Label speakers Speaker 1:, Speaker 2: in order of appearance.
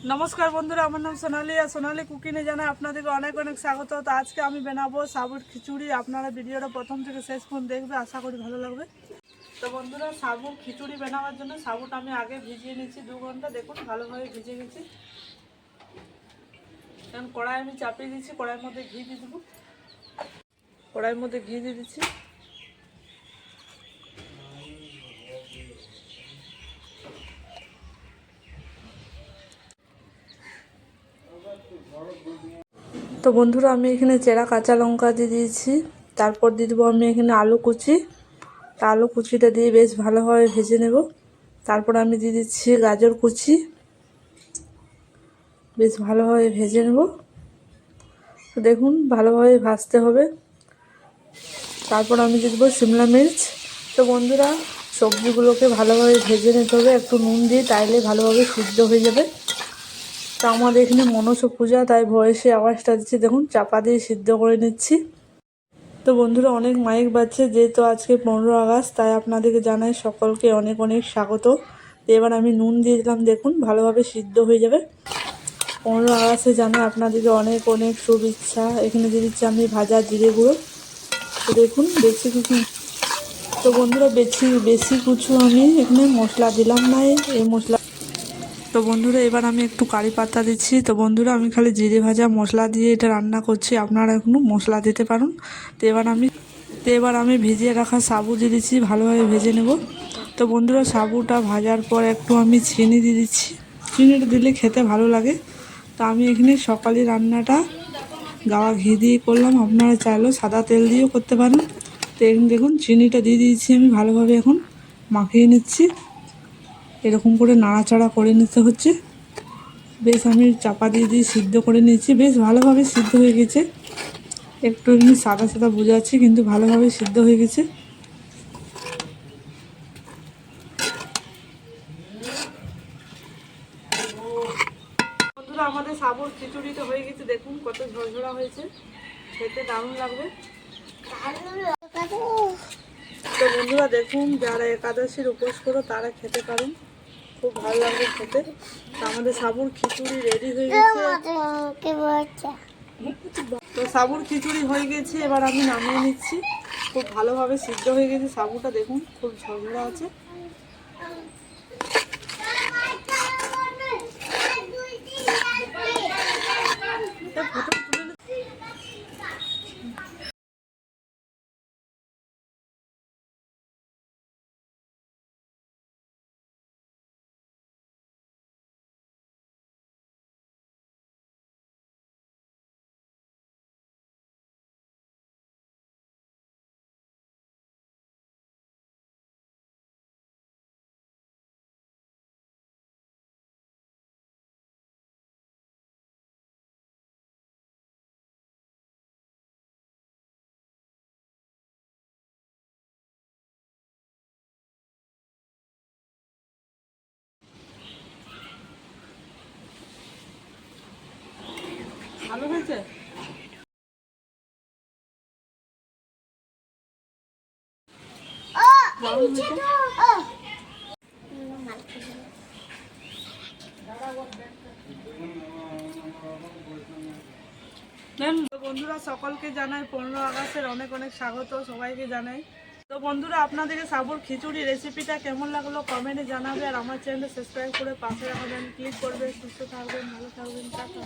Speaker 1: नमस्कार बंधुरा আমার নাম সোনালি আর সোনালি কুকিংয়ে জানাই আপনাদেরকে অনেক অনেক স্বাগত। তো আজকে আমি বানাবো সাবুর খিচুড়ি। আপনারা ভিডিওটা প্রথম থেকে শেষ পর্যন্ত দেখবে, আশা করি ভালো লাগবে। তো বন্ধুরা, সাবুর খিচুড়ি বানাবার জন্য সাবুটা আমি আগে ভিজিয়ে নিচ্ছি 2 ঘন্টা। দেখুন ভালোভাবে ভিজে গেছি। এখন কড়াই আমি চাপিয়ে দিচ্ছি, কড়াইয়ের মধ্যে ঘি দিয়ে দেবো। কড়াইয়ের মধ্যে ঘি দিয়ে দিচ্ছি। তো বন্ধুরা, আমি এখানে চেরা কাঁচা লঙ্কা দিয়ে দিয়েছি। তারপর দিয়ে দেবো আমি এখানে আলু কুচি। আলু কুচিটা দিয়ে বেশ ভালোভাবে ভেজে নেব। তারপর আমি দিয়ে দিচ্ছি গাজর কুচি, বেশ ভালোভাবে ভেজে নেব। তো দেখুন ভালোভাবে ভাজতে হবে। তারপর আমি দিয়ে দেবো শিমলা মির্চ। তো বন্ধুরা, সবজিগুলোকে ভালোভাবে ভেজে নিতে হবে একটু নুন দিয়ে, তাইলে ভালোভাবে সিদ্ধ হয়ে যাবে। তো আমাদের এখানে মনসা পূজা, তাই ভয়েসে আওয়াজটা দিচ্ছি। দেখুন চাপা দিয়ে সিদ্ধ করে নিচ্ছি। তো বন্ধুরা, অনেক মাইক বাজছে, যেহেতু আজকে 15 আগস্ট, তাই আপনাদেরকে জানাই সকলকে অনেক অনেক স্বাগত। এবার আমি নুন দিয়ে দিলাম, দেখুন ভালোভাবে সিদ্ধ হয়ে যাবে। 15 আগস্টে জানাই আপনাদেরকে অনেক অনেক শুভেচ্ছা। এখানে দিয়ে দিচ্ছি আমি ভাজা জিরে গুঁড়ো। তো দেখুন বেশি কিছু, তো বন্ধুরা বেশি কিছু আমি এখানে মশলা দিলাম না, এই মশলা। তো বন্ধুরা, এবার আমি একটু কারি পাতা দিচ্ছি। তো বন্ধুরা, আমি খালি জিরে ভাজা মশলা দিয়ে এটা রান্না করছি, আপনারা এখনো মশলা দিতে পারেন। তো এবার আমি ভিজিয়ে রাখা সাবু দিয়ে দিচ্ছি, ভালোভাবে ভেজে নেব। তো বন্ধুরা, সাবুটা ভাজার পর একটু আমি চিনি দিয়ে দিচ্ছি। চিনিটা দিলে খেতে ভালো লাগে। তো আমি এখানে সকালে রান্নাটা গাওয়া ঘি দিয়ে করলাম, আপনারা চাইলেও সাদা তেল দিয়েও করতে পারেন। তো এখন দেখুন চিনিটা দিয়ে দিয়েছি, আমি ভালোভাবে এখন মাখিয়ে নিচ্ছি। এরকম করে নাড়াচাড়া করে নিতে হচ্ছে। বেশ আমি চাপা দিয়ে সিদ্ধ করে নিচ্ছি, বেশ ভালোভাবে সিদ্ধ হয়ে গেছে। একটু এমনি সাদা সাদা বোঝাচ্ছে, কিন্তু ভালোভাবে সিদ্ধ হয়ে গেছে। বন্ধুরা, আমাদের সাবুর খিচুড়িটা হয়ে গেছে, দেখুন কত ঝরঝরা হয়েছে, খেতে দারুণ লাগবে। তো বন্ধুরা দেখুন, যারা একাদশীর উপোস করো তারা খেতে পারেন, খুব ভালো লাগবে খেতে। তো আমাদের সাবুর খিচুড়ি রেডি হয়ে গেছে। তো সাবুর খিচুড়ি হয়ে গেছে, এবার আমি নামিয়ে নিচ্ছি। খুব ভালোভাবে সিদ্ধ হয়ে গেছে সাবুটা, দেখুন খুব ঝরঝরা আছে। ভালো হয়েছে। বন্ধুরা, সকলকে জানাই 15 আগস্টের অনেক অনেক স্বাগত, সবাইকে জানাই। তো বন্ধুরা, আপনাদেরকে সাবুর খিচুড়ি রেসিপিটা কেমন লাগলো কমেন্টে জানাবে, আর আমার চ্যানেলটা সাবস্ক্রাইব করে পাশে রাখবেন, ক্লিক করবে। সুস্থ থাকবেন, ভালো থাকবেন, টাটা।